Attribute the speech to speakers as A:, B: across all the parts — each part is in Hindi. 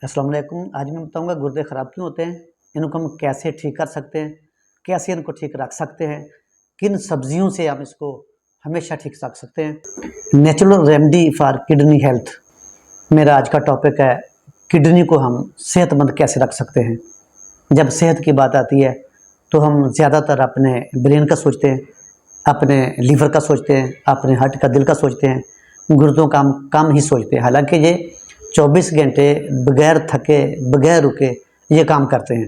A: अस्सलाम वालेकुम। आज मैं बताऊंगा गुर्दे ख़राब क्यों होते हैं, इनको हम कैसे ठीक कर सकते हैं, कैसे इनको ठीक रख सकते हैं, किन सब्जियों से हम इसको हमेशा ठीक रख सकते हैं। Natural remedy for kidney health मेरा आज का टॉपिक है। किडनी को हम सेहतमंद कैसे रख सकते हैं। जब सेहत की बात आती है तो हम ज़्यादातर अपने ब्रेन का सोचते हैं, अपने लीवर का सोचते हैं, अपने हार्ट का, दिल का सोचते हैं, गुर्दों का हम कम ही सोचते हैं। हालांकि ये 24 घंटे बगैर थके बगैर रुके ये काम करते हैं।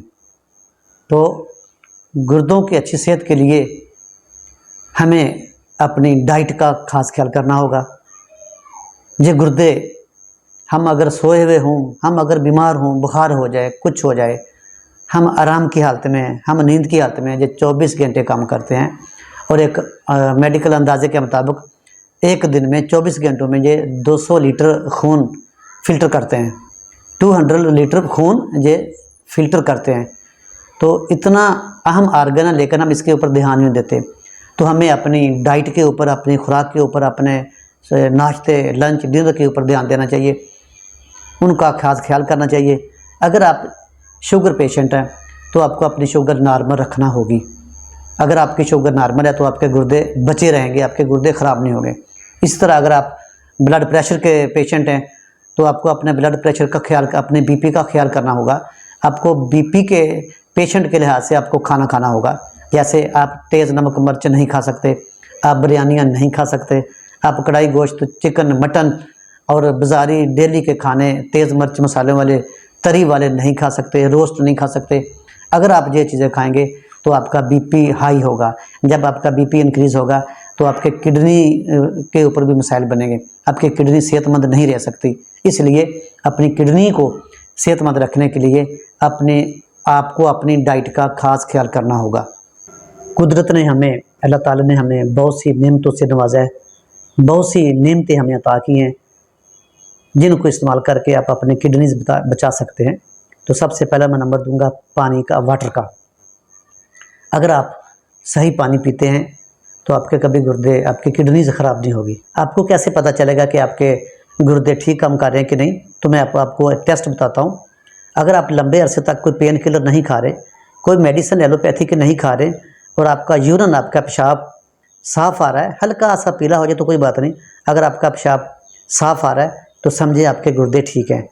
A: तो गुर्दों की अच्छी सेहत के लिए हमें अपनी डाइट का खास ख्याल करना होगा। ये गुर्दे हम अगर सोए हुए हों, हम अगर बीमार हों, बुखार हो जाए, कुछ हो जाए, हम आराम की हालत में, हम नींद की हालत में ये 24 घंटे काम करते हैं। और एक मेडिकल अंदाजे के मुताबिक एक दिन में 24 घंटों में ये 200 लीटर खून फ़िल्टर करते हैं। 200 लीटर खून ये फ़िल्टर करते हैं। तो इतना अहम आर्गन है, लेकिन हम इसके ऊपर ध्यान नहीं देते। तो हमें अपनी डाइट के ऊपर, अपनी खुराक के ऊपर, अपने नाश्ते, लंच, डिनर के ऊपर ध्यान देना चाहिए, उनका खास ख्याल करना चाहिए। अगर आप शुगर पेशेंट हैं तो आपको अपनी शुगर नॉर्मल रखना होगी। अगर आपकी शुगर नॉर्मल है तो आपके गुर्दे बचे रहेंगे, आपके गुर्दे ख़राब नहीं होंगे। इस तरह अगर आप ब्लड प्रेशर के पेशेंट हैं तो आपको अपने ब्लड प्रेशर का ख्याल, अपने बीपी का ख्याल करना होगा। आपको बीपी के पेशेंट के लिहाज से आपको खाना खाना होगा। जैसे आप तेज़ नमक मिर्च नहीं खा सकते, आप बिरयानियाँ नहीं खा सकते, आप कढ़ाई गोश्त, चिकन, मटन और बाज़ारी डेली के खाने तेज़ मिर्च मसाले वाले, तरी वाले नहीं खा सकते, रोस्ट नहीं खा सकते। अगर आप ये चीज़ें खाएंगे तो आपका बीपी हाई होगा। जब आपका बीपी इंक्रीज़ होगा तो आपके किडनी के ऊपर भी मसाइल बनेंगे, आपकी किडनी सेहतमंद नहीं रह सकती। इसलिए अपनी किडनी को सेहतमंद रखने के लिए आपको अपनी डाइट का खास ख्याल करना होगा। कुदरत ने हमें, अल्लाह ताला ने हमें बहुत सी नेमतों से नवाजा है, बहुत सी नेमतें हमें अता की हैं, जिनको इस्तेमाल करके आप अपनी किडनीज बचा सकते हैं। तो सबसे पहला मैं नंबर दूंगा पानी का, वाटर का। अगर आप सही पानी पीते हैं तो आपके कभी गुर्दे, आपकी किडनीज ख़राब नहीं होगी। आपको कैसे पता चलेगा कि आपके गुर्दे ठीक काम कर रहे हैं कि नहीं? तो मैं आपको एक टेस्ट बताता हूँ। अगर आप लंबे अरसे तक कोई पेन किलर नहीं खा रहे, कोई मेडिसिन एलोपैथी के नहीं खा रहे, और आपका यूरिन, आपका पेशाब साफ़ आ रहा है, हल्का सा पीला हो जाए तो कोई बात नहीं, अगर आपका पेशाब साफ़ आ रहा है तो समझे आपके गुर्दे ठीक हैं।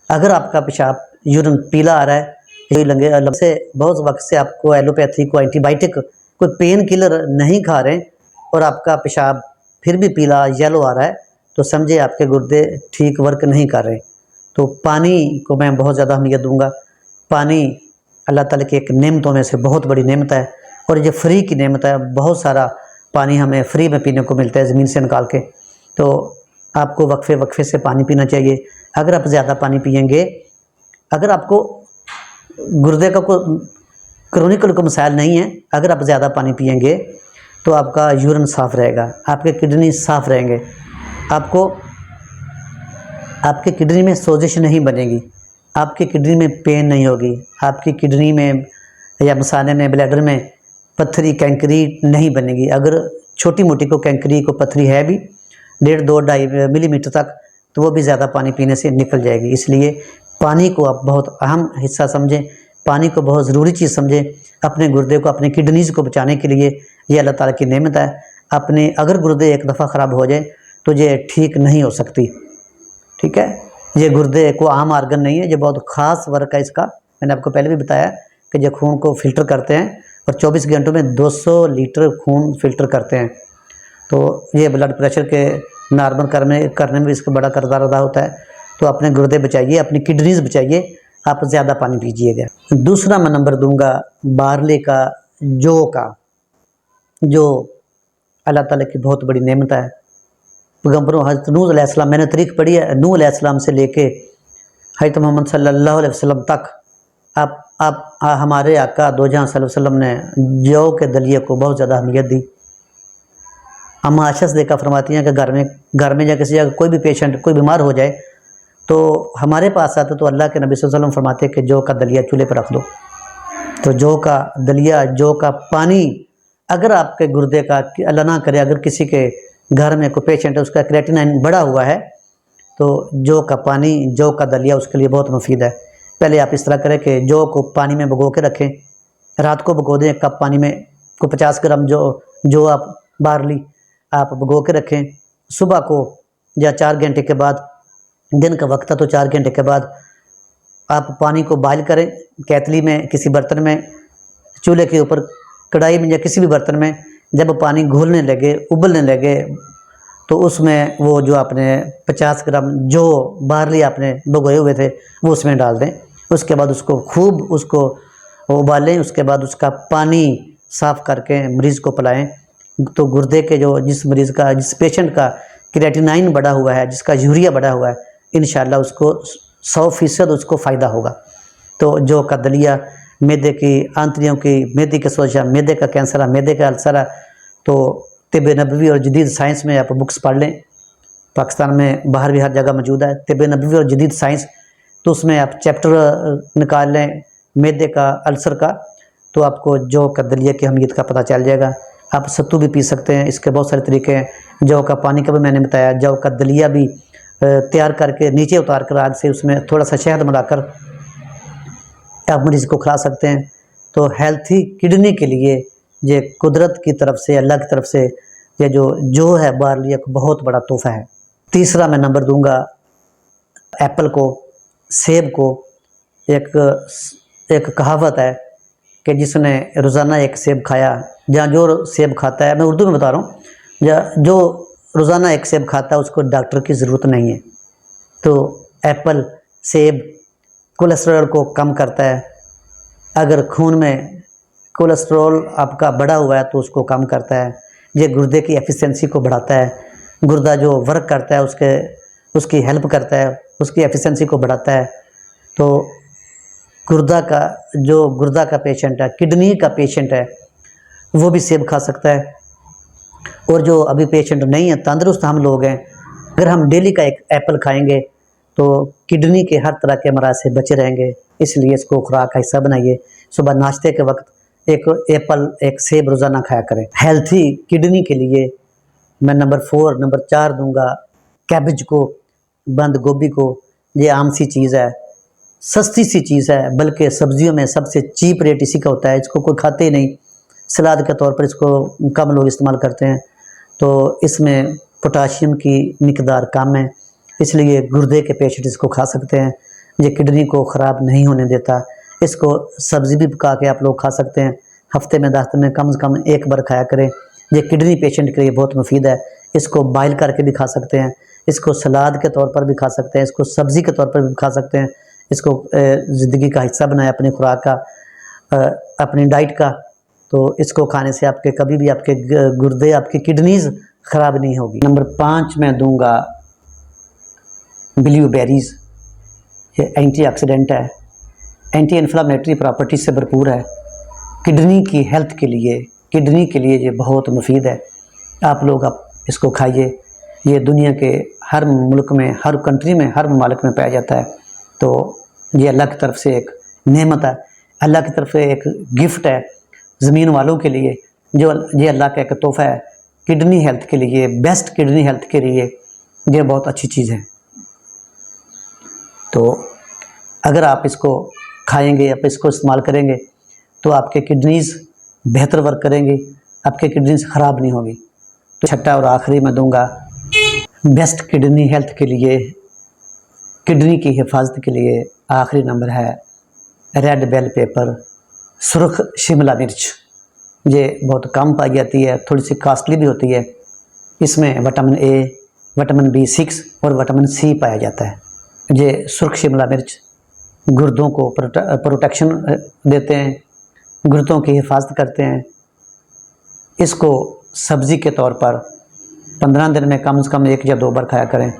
A: अगर आपका पेशाब, यूरिन पीला आ रहा है, लंबे से बहुत वक्त से आपको एलोपैथी को एंटीबायोटिक, कोई पेन किलर नहीं खा रहे और आपका पेशाब फिर भी पीला येलो आ रहा है, तो समझे आपके गुर्दे ठीक वर्क नहीं कर रहे। तो पानी को मैं बहुत ज़्यादा अहमियत दूंगा। पानी अल्लाह ताला की एक नेमतों में से बहुत बड़ी नेमत है, और ये फ्री की नेमत है। बहुत सारा पानी हमें फ्री में पीने को मिलता है ज़मीन से निकाल के। तो आपको वक्फे वक्फे से पानी पीना चाहिए। अगर आप ज़्यादा पानी पिएंगे, अगर आपको गुर्दे का कोई क्रोनिकल को मसाइल नहीं है, अगर आप ज़्यादा पानी पिएंगे तो आपका यूरिन साफ़ रहेगा, आपके किडनी साफ़ रहेंगे, आपके किडनी में सोजिश नहीं बनेगी, आपकी किडनी में पेन नहीं होगी, आपकी किडनी में या मसाने में, ब्लैडर में पत्थरी, कैंकरी नहीं बनेगी। अगर छोटी मोटी को कैंकरी को पत्थरी है भी 1.5-2.5 मिलीमीटर तक, तो वो भी ज़्यादा पानी पीने से निकल जाएगी। इसलिए पानी को आप बहुत अहम हिस्सा समझें, पानी को बहुत ज़रूरी चीज़ समझें। अपने गुर्दे को, अपने किडनीज़ को बचाने के लिए ये अल्लाह ताला की नेमत है। अपने अगर गुर्दे एक दफ़ा ख़राब हो जाए तो ये ठीक नहीं हो सकती, ठीक है। ये गुर्दे को आम आर्गन नहीं है, ये बहुत ख़ास वर्क है इसका। मैंने आपको पहले भी बताया कि ये खून को फ़िल्टर करते हैं और 24 घंटों में 200 लीटर खून फ़िल्टर करते हैं। तो ये ब्लड प्रेशर के नॉर्मल करने में इसका बड़ा किरदार अदा होता है। तो अपने गुर्दे बचाइए, अपनी किडनीज बचाइए, आप ज़्यादा पानी पीजिएगा। दूसरा मैं नंबर दूंगा बारले का, जौ का। जो अल्लाह ताला की बहुत बड़ी नेमत है। पैगंबरों हज़रत नूह अलैहिस्सलाम, मैंने तारीख पढ़ी है, नूह अलैहिस्सलाम से लेके हज़रत मोहम्मद सल्लल्लाहु अलैहि वसल्लम तक आप हमारे आका दो जहां सल्लल्लाहु अलैहि वसल्लम ने जौ के दलिए को बहुत ज़्यादा अहमियत दी। हम आयशा देखा फरमाती हैं कि घर में या किसी जगह कोई भी पेशेंट, कोई बीमार हो जाए तो हमारे पास आते तो अल्लाह के नबी सल्लल्लाहु अलैहि वसल्लम फरमाते कि जौ का दलिया चूल्हे पर रख दो। तो जौ का दलिया, जौ का पानी, अगर आपके गुर्दे का, अल्लाह ना करे, अगर किसी के घर में कोई पेशेंट है उसका क्रिएटिनिन बढ़ा हुआ है तो जौ का पानी, जौ का दलिया उसके लिए बहुत मुफीद है। पहले आप इस तरह करें कि जौ को पानी में भिगो के रखें, रात को भिगो दें, 1 कप पानी में को 50 ग्राम जो आप बार्ली आप भिगो के रखें। सुबह को या 4 घंटे के बाद, दिन का वक्त है तो 4 घंटे के बाद आप पानी को बॉयल करें, केतली में, किसी बर्तन में, चूल्हे के ऊपर, कढ़ाई में या किसी भी बर्तन में। जब पानी घुलने लगे, उबलने लगे, तो उसमें वो जो आपने 50 ग्राम जो बार्ली आपने भिगोए हुए थे वो उसमें डाल दें। उसके बाद उसको खूब उसको उबालें। उसके बाद उसका पानी साफ़ करके मरीज़ को पिलाएं। तो गुर्दे के जिस पेशेंट का क्रिएटिनाइन बढ़ा हुआ है, जिसका यूरिया बढ़ा हुआ है, इंशाल्लाह उसको 100% उसको फ़ायदा होगा। तो जौ का दलिया, मैदे की आंतड़ियों की, मैदे के सोजा, मैदे का कैंसर है, मैदे का अल्सर है, तो तिब नबवी और जदीद साइंस में आप बुक्स पढ़ लें। पाकिस्तान में बाहर भी हर जगह मौजूद है तिब नबवी और जदीद साइंस। तो उसमें आप चैप्टर निकाल लें मैदे का, अल्सर का, तो आपको जौ का दलिया की अहमियत का पता चल जाएगा। आप सत्तू भी पी सकते हैं, इसके बहुत सारे तरीके हैं। जौ का पानी का भी मैंने बताया, जौ का दलिया भी तैयार करके नीचे उतार कर आग से उसमें थोड़ा सा शहद मिलाकर आप मरीज़ को खिला सकते हैं। तो हेल्थी किडनी के लिए ये कुदरत की तरफ से, अल्लाह की तरफ से ये जो है बार्ली एक बहुत बड़ा तोहफा है। तीसरा मैं नंबर दूंगा एप्पल को, सेब को। एक कहावत है कि जिसने रोज़ाना एक सेब खाया, जहाँ जो सेब खाता है, मैं उर्दू में बता रहा हूँ, जो रोज़ाना एक सेब खाता है उसको डॉक्टर की ज़रूरत नहीं है। तो एप्पल, सेब कोलेस्ट्रॉल को कम करता है। अगर खून में कोलेस्ट्रॉल आपका बढ़ा हुआ है तो उसको कम करता है। ये गुर्दे की एफिशिएंसी को बढ़ाता है। गुर्दा जो वर्क करता है उसकी हेल्प करता है, उसकी एफिशिएंसी को बढ़ाता है। तो गुर्दा का पेशेंट है, किडनी का पेशेंट है, वो भी सेब खा सकता है। और जो अभी पेशेंट नहीं है, तंदुरुस्त हम लोग हैं, अगर हम डेली का एक एप्पल खाएंगे तो किडनी के हर तरह के अमराज से बचे रहेंगे। इसलिए इसको खुराक का हिस्सा बनाइए। सुबह नाश्ते के वक्त एक एप्पल, एक सेब रोज़ाना खाया करें। हेल्थी किडनी के लिए मैं नंबर 4 दूंगा कैबेज को, बंद गोभी को। ये आम सी चीज़ है, सस्ती सी चीज़ है, बल्कि सब्जियों में सबसे चीप रेट इसी का होता है। इसको कोई खाते ही नहीं, सलाद के तौर पर इसको कम लोग इस्तेमाल करते हैं। तो इसमें पोटाशियम की मिकदार कम है, इसलिए गुर्दे के पेशेंट इसको खा सकते हैं। ये किडनी को ख़राब नहीं होने देता। इसको सब्ज़ी भी पका के आप लोग खा सकते हैं। हफ्ते में 10 दिन में कम से कम 1 बार खाया करें। ये किडनी पेशेंट के लिए बहुत मुफीद है। इसको बॉयल करके भी खा सकते हैं, इसको सलाद के तौर पर भी खा सकते हैं, इसको सब्ज़ी के तौर पर भी खा सकते हैं। इसको ज़िंदगी का हिस्सा बनाया अपनी खुराक का, अपनी डाइट का। तो इसको खाने से आपके कभी भी आपके गुर्दे, आपकी किडनीज़ ख़राब नहीं होगी। नंबर 5 मैं दूंगा ब्लूबेरीज़। ये एंटीऑक्सीडेंट है, एंटी इन्फ्लामेटरी प्रॉपर्टी से भरपूर है। किडनी की हेल्थ के लिए, किडनी के लिए ये बहुत मुफीद है। आप लोग इसको खाइए। ये दुनिया के हर मुल्क में, हर कंट्री में, हर ममालिक में पाया जाता है। तो ये अल्लाह की तरफ से एक नेमत है, अल्लाह की तरफ से एक गिफ्ट है ज़मीन वालों के लिए। ये अल्लाह का एक तोहफ़ा है किडनी हेल्थ के लिए, बेस्ट किडनी हेल्थ के लिए ये बहुत अच्छी चीज़ है। तो अगर आप इसको खाएंगे, आप इसको इस्तेमाल करेंगे तो आपके किडनीज़ बेहतर वर्क करेंगी, आपके किडनीज़ ख़राब नहीं होगी। तो छठा और आखिरी मैं दूंगा बेस्ट किडनी हेल्थ के लिए, किडनी की हिफाजत के लिए आखिरी नंबर है रेड बेल पेपर, सुर्ख शिमला मिर्च। ये बहुत कम पाई जाती है, थोड़ी सी कॉस्टली भी होती है। इसमें विटामिन ए, विटामिन B6 और विटामिन C पाया जाता है। ये सुर्ख शिमला मिर्च गुर्दों को प्रोटेक्शन देते हैं, गुर्दों की हिफाजत करते हैं। इसको सब्ज़ी के तौर पर 15 दिन में कम से कम 1 या 2 बार खाया करें।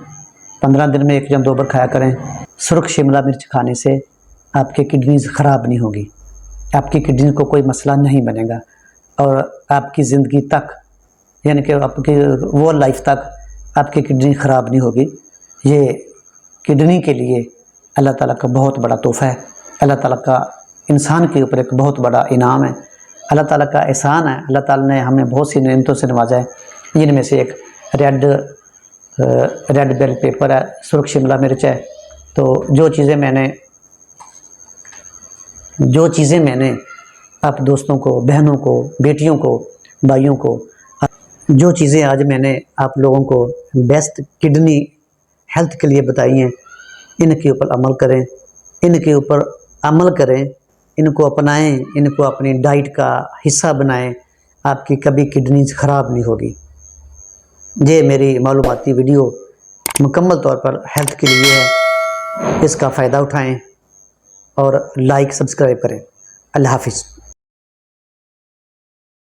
A: 15 दिन में 1 या 2 बार खाया करें। सुर्ख शिमला मिर्च खाने से आपकी किडनीज़ ख़राब नहीं होगी, आपकी किडनी को कोई मसला नहीं बनेगा और आपकी ज़िंदगी तक, यानी कि आपकी वो लाइफ तक आपकी किडनी ख़राब नहीं होगी। ये किडनी के लिए अल्लाह ताला का बहुत बड़ा तोहफ़ा है। अल्लाह ताला का इंसान के ऊपर एक बहुत बड़ा इनाम है, अल्लाह ताला का एहसान है। अल्लाह ताला ने हमें बहुत सी नेमतों से नवाजा है, जिनमें से एक रेड रेड बेल पेपर है, सुर्ख शिमला मिर्च है। तो जो चीज़ें मैंने आप दोस्तों को, बहनों को, बेटियों को, भाइयों को, जो चीज़ें आज मैंने आप लोगों को बेस्ट किडनी हेल्थ के लिए बताई हैं, इनके ऊपर अमल करें, इनको अपनाएं, इनको अपनी डाइट का हिस्सा बनाएं। आपकी कभी किडनीज ख़राब नहीं होगी। ये मेरी मालूमाती वीडियो मुकम्मल तौर पर हेल्थ के लिए है। इसका फ़ायदा उठाएं और लाइक सब्सक्राइब करें। अल्लाह हाफिज़।